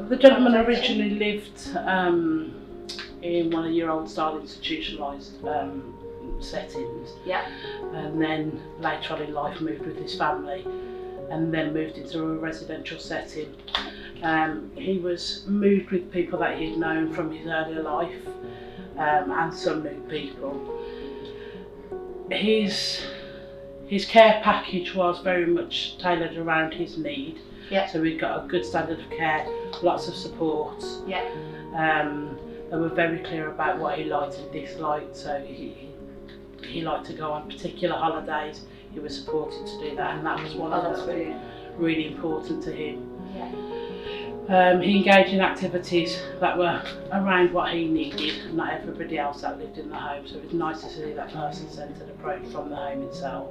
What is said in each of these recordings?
The gentleman originally lived in one of your old style institutionalised settings. Yeah. And then later on in life moved with his family and then moved into a residential setting. He was moved with people that he'd known from his earlier life and some new people. His care package was very much tailored around his need. Yeah. So we got a good standard of care, lots of support. Yeah. They were very clear about what he liked and disliked. So he liked to go on particular holidays. He was supported to do that, and that was one of them really important to him. Yeah. He engaged in activities that were around what he needed, not everybody else that lived in the home. So it was nice to see that person-centred approach from the home itself.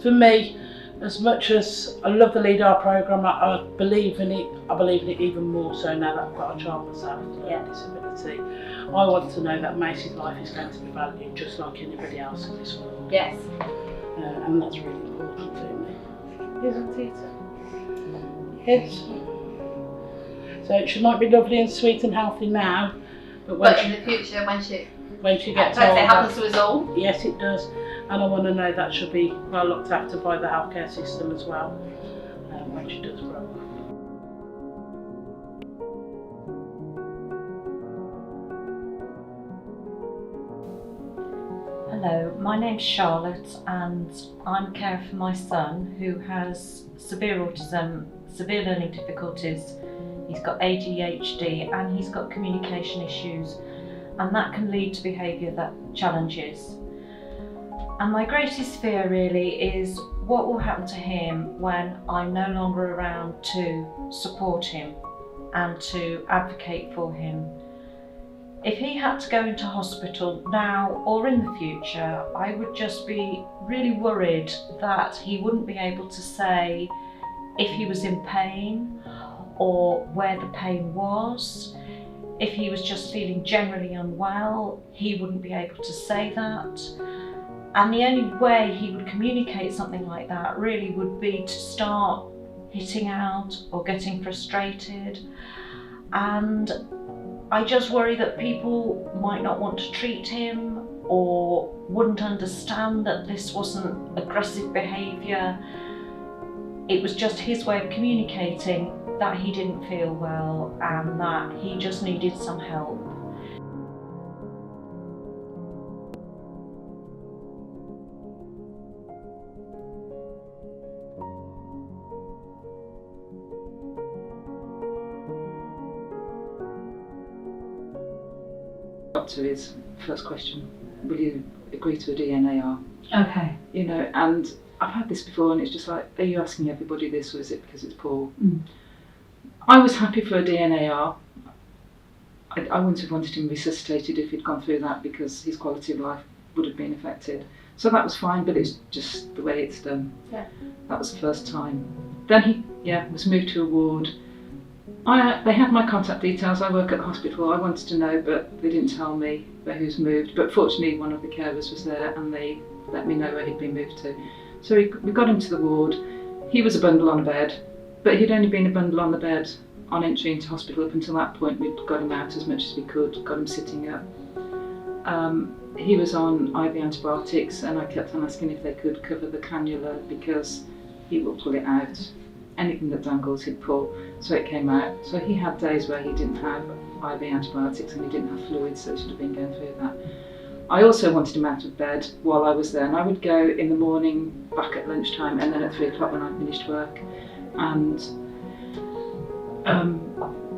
For me, as much as I love the LeDeR programme, I believe in it. I believe in it even more so now that I've got a child myself with a learning disability. I want to know that Macy's life is going to be valued just like anybody else in this world. Yes. And that's really important to me. Isn't it? Yes. So she might be lovely and sweet and healthy now, but in the future, when she gets older, older, it happens to us all. yes, it does. And I want to know that she'll be well looked after by the healthcare system as well when she does grow up. Hello, my name's Charlotte and I'm carer for my son who has severe autism, severe learning difficulties. He's got ADHD and he's got communication issues, and that can lead to behaviour that challenges. And my greatest fear really is what will happen to him when I'm no longer around to support him and to advocate for him. If he had to go into hospital now or in the future, I would just be really worried that he wouldn't be able to say if he was in pain or where the pain was. If he was just feeling generally unwell, he wouldn't be able to say that. And the only way he would communicate something like that really would be to start hitting out or getting frustrated. And I just worry that people might not want to treat him or wouldn't understand that this wasn't aggressive behaviour. It was just his way of communicating that he didn't feel well and that he just needed some help. To his first question, will you agree to a DNAR? Okay. You know, and I've had this before and it's just like, are you asking everybody this or is it because it's Paul? I was happy for a DNAR. I wouldn't have wanted him resuscitated if he'd gone through that because his quality of life would have been affected. So that was fine, but it's just the way it's done. Yeah. That was the first time. Then he was moved to a ward. They had my contact details. I work at the hospital. I wanted to know, but they didn't tell me where he was moved. But fortunately, one of the carers was there and they let me know where he'd been moved to. So we got him to the ward. He was a bundle on a bed, but he'd only been a bundle on the bed on entry into hospital. Up until that point, we'd got him out as much as we could, got him sitting up. He was on IV antibiotics and I kept on asking if they could cover the cannula because he will pull it out. Anything that dangles he'd pull, so it came out. So he had days where he didn't have IV antibiotics and he didn't have fluids, so he should have been going through that. I also wanted him out of bed while I was there, and I would go in the morning, back at lunchtime, and then at 3 o'clock when I finished work. And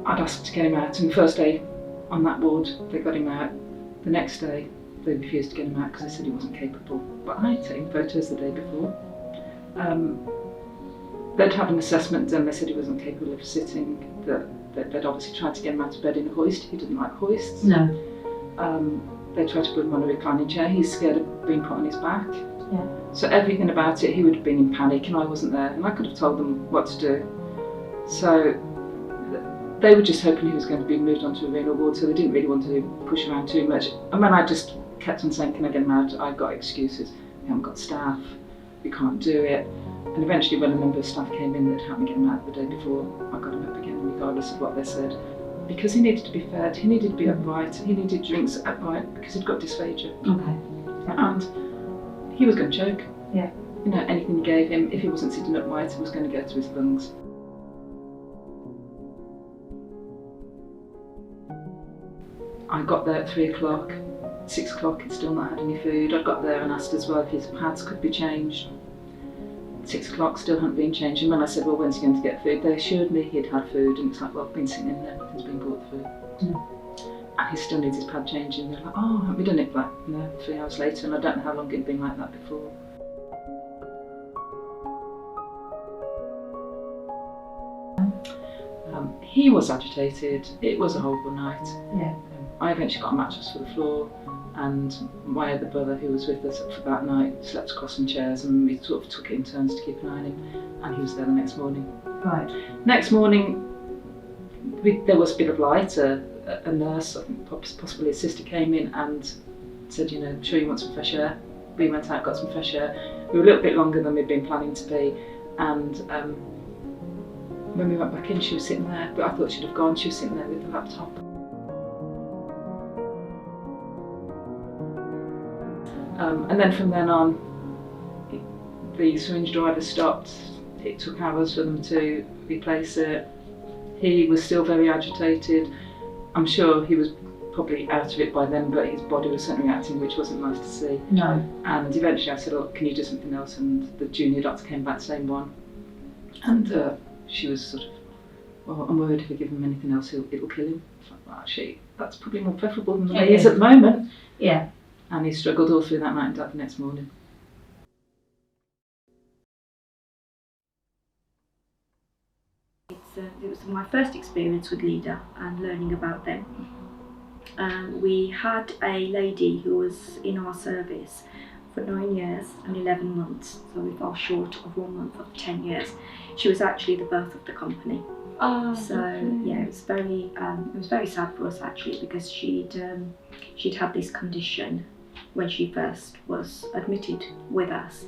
I'd ask to get him out, and the first day on that ward, they got him out. The next day, they refused to get him out because they said he wasn't capable. But I had taken photos the day before. They'd had an assessment done, they said he wasn't capable of sitting, that they'd obviously tried to get him out of bed in a hoist. He didn't like hoists. No. They tried to put him on a reclining chair. He's scared of being put on his back. Yeah. So everything about it, he would have been in panic and I wasn't there and I could have told them what to do. So they were just hoping he was going to be moved onto a renal ward, so they didn't really want to push around too much. And when I just kept on saying, can I get him out, I got excuses. We haven't got staff, we can't do it. And eventually when a member of staff came in that helped me get him out the day before, I got him up again regardless of what they said. Because he needed to be fed, he needed to be upright, he needed drinks upright because he'd got dysphagia. Okay. And he was going to choke. Yeah. You know, anything you gave him, if he wasn't sitting upright, it was going to go to his lungs. I got there at 3 o'clock, 6 o'clock he'd still not had any food. I got there and asked as well if his pads could be changed. 6 o'clock still hadn't been changed, and when I said, well, when's he going to get food, they assured me he'd had food, and it's like, well, I've been sitting in there, nothing's been brought through. And he still needs his pad changing. They're like, oh, haven't we done it? Like, no, 3 hours later, and I don't know how long it'd been like that before. He was agitated. It was a horrible night. Yeah. I eventually got a mattress for the floor, and my other brother, who was with us for that night, slept across some chairs, and we sort of took it in turns to keep an eye on him, and he was there the next morning. Right. Next morning, there was a bit of light. A nurse, I think possibly his sister, came in and said, you know, I'm sure you want some fresh air. We went out, got some fresh air. We were a little bit longer than we'd been planning to be, and when we went back in, she was sitting there, but I thought she'd have gone. She was sitting there with the laptop. And then from then on, the syringe driver stopped. It took hours for them to replace it. He was still very agitated. I'm sure he was probably out of it by then, but his body was certainly reacting, which wasn't nice to see. No. And eventually I said, oh, can you do something else? And the junior doctor came back saying one. And she was sort of, well, I'm worried if we give him anything else, it'll kill him. It's like, well, actually, that's probably more preferable than the way he is at the moment. Yeah. And he struggled all through that night and died the next morning. It was my first experience with LeDeR and learning about them. We had a lady who was in our service for 9 years and 11 months, so we fell short of 1 month of 10 years. She was actually the birth of the company. So yeah, it was very sad for us actually, because she'd had this condition when she first was admitted with us.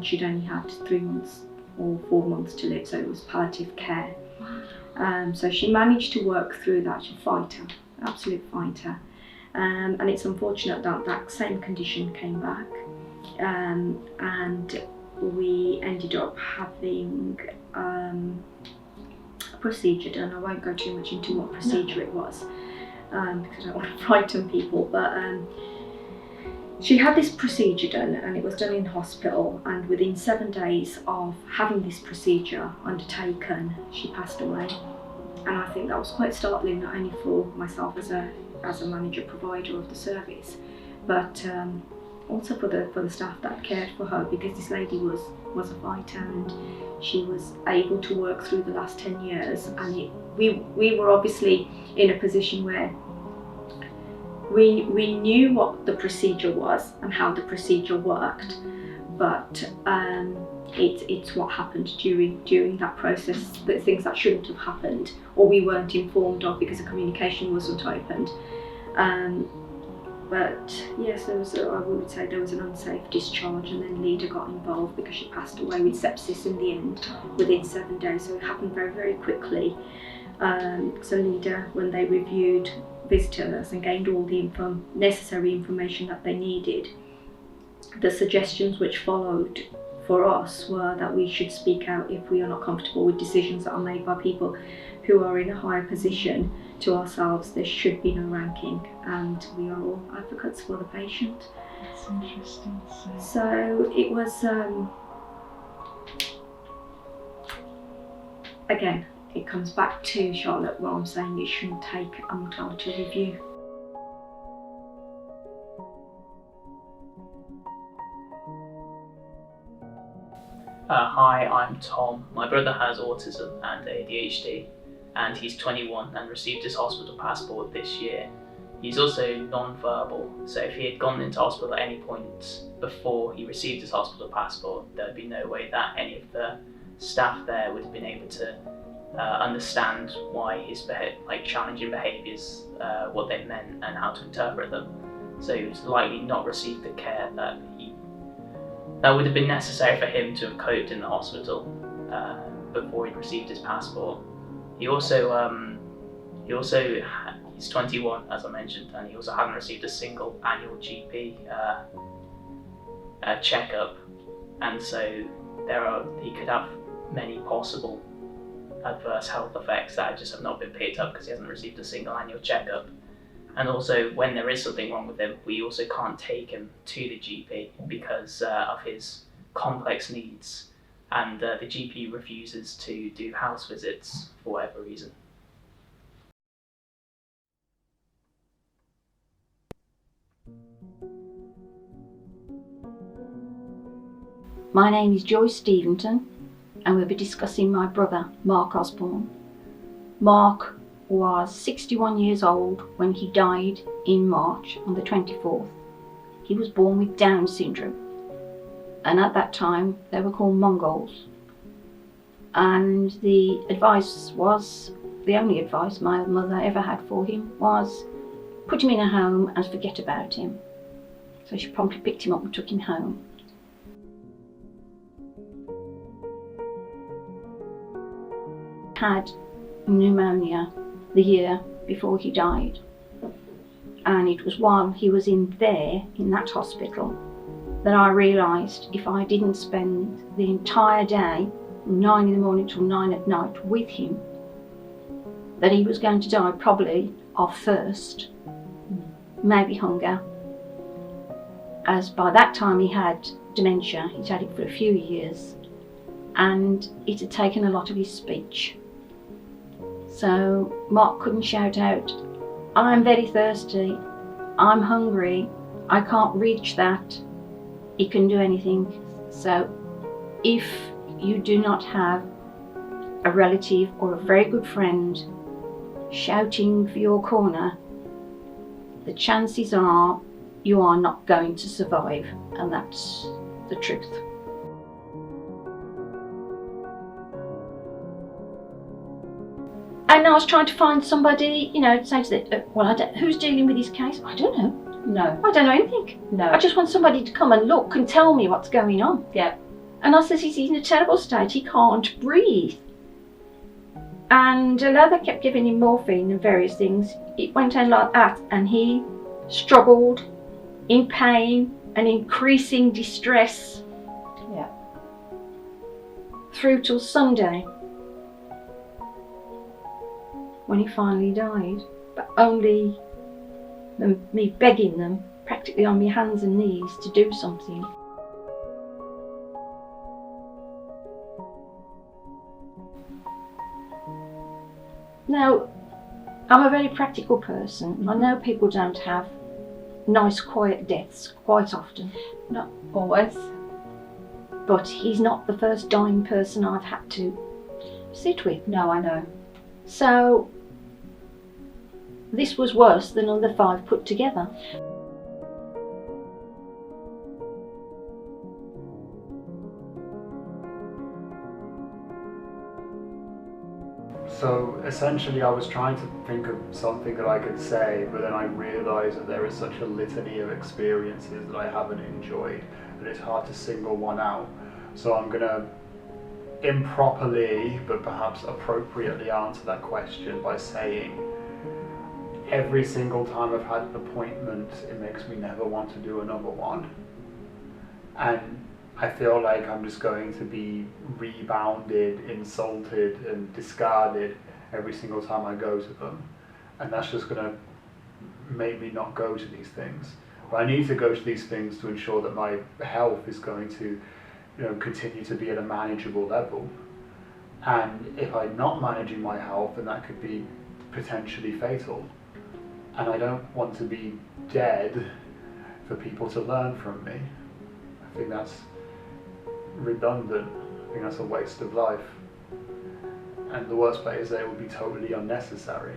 She'd only had 3 months or 4 months to live, so it was palliative care. So she managed to work through that. She's a fighter, absolute fighter. And it's unfortunate that that same condition came back, and we ended up having a procedure done. I won't go too much into what procedure it was, because I don't want to frighten people, but she had this procedure done, and it was done in hospital, and within 7 days of having this procedure undertaken, she passed away. And I think that was quite startling, not only for myself as a manager provider of the service, but also for the staff that cared for her, because this lady was a fighter, and she was able to work through the last 10 years. And we were obviously in a position where we knew what the procedure was and how the procedure worked, but it's what happened during that process, the things that shouldn't have happened or we weren't informed of because the communication wasn't opened. But yes, I would say there was an unsafe discharge, and then LeDeR got involved because she passed away with sepsis in the end within 7 days, so it happened very, very quickly. So LeDeR, when they reviewed visitors and gained all the necessary information that they needed, the suggestions which followed for us were that we should speak out if we are not comfortable with decisions that are made by people who are in a higher position to ourselves. There should be no ranking, and we are all advocates for the patient. That's interesting. So it was, again, it comes back to, Charlotte, what I'm saying, it shouldn't take a mortality review. Hi, I'm Tom. My brother has autism and ADHD, and he's 21 and received his hospital passport this year. He's also non-verbal, so if he had gone into hospital at any point before he received his hospital passport, there would be no way that any of the staff there would have been able to understand why his challenging behaviours, what they meant and how to interpret them. So he was likely not received the care that would have been necessary for him to have coped in the hospital before he'd received his passport. He's 21, as I mentioned, and he also hadn't received a single annual GP checkup, and so he could have many possible adverse health effects that just have not been picked up because he hasn't received a single annual checkup. And also, when there is something wrong with him, we also can't take him to the GP because of his complex needs, and the GP refuses to do house visits for whatever reason. My name is Joyce Steventon, and we'll be discussing my brother, Mark Osborne. Mark was 61 years old when he died in March on the 24th. He was born with Down syndrome, and at that time they were called Mongols. And the only advice my mother ever had for him was put him in a home and forget about him. So she promptly picked him up and took him home. Had pneumonia the year before he died, and it was while he was in that hospital that I realised if I didn't spend the entire day from 9 in the morning till 9 at night with him, that he was going to die probably of thirst, maybe hunger, as by that time he had dementia. He'd had it for a few years and it had taken a lot of his speech. So Mark couldn't shout out, "I'm very thirsty, I'm hungry, I can't reach that." He couldn't do anything. So if you do not have a relative or a very good friend shouting for your corner, the chances are you are not going to survive, and that's the truth. And I was trying to find somebody, to say to them, who's dealing with his case? I don't know. No. I don't know anything. No. I just want somebody to come and look and tell me what's going on. Yeah. And I said, he's in a terrible state, he can't breathe. And although they kept giving him morphine and various things, it went on like that, and he struggled in pain and increasing distress. Yeah. Through till Sunday, when he finally died, but only me begging them, practically on my hands and knees, to do something. Now, I'm a very practical person. I know people don't have nice quiet deaths quite often. Not always. But he's not the first dying person I've had to sit with. No, I know. So this was worse than the 5 put together. So essentially I was trying to think of something that I could say, but then I realised that there is such a litany of experiences that I haven't enjoyed that it's hard to single one out. So I'm going to improperly, but perhaps appropriately, answer that question by saying every single time I've had an appointment, it makes me never want to do another one. And I feel like I'm just going to be rebounded, insulted and discarded every single time I go to them. And that's just going to make me not go to these things. But I need to go to these things to ensure that my health is going to continue to be at a manageable level. And if I'm not managing my health, then that could be potentially fatal. And I don't want to be dead for people to learn from me. I think that's redundant. I think that's a waste of life. And the worst part is that it would be totally unnecessary.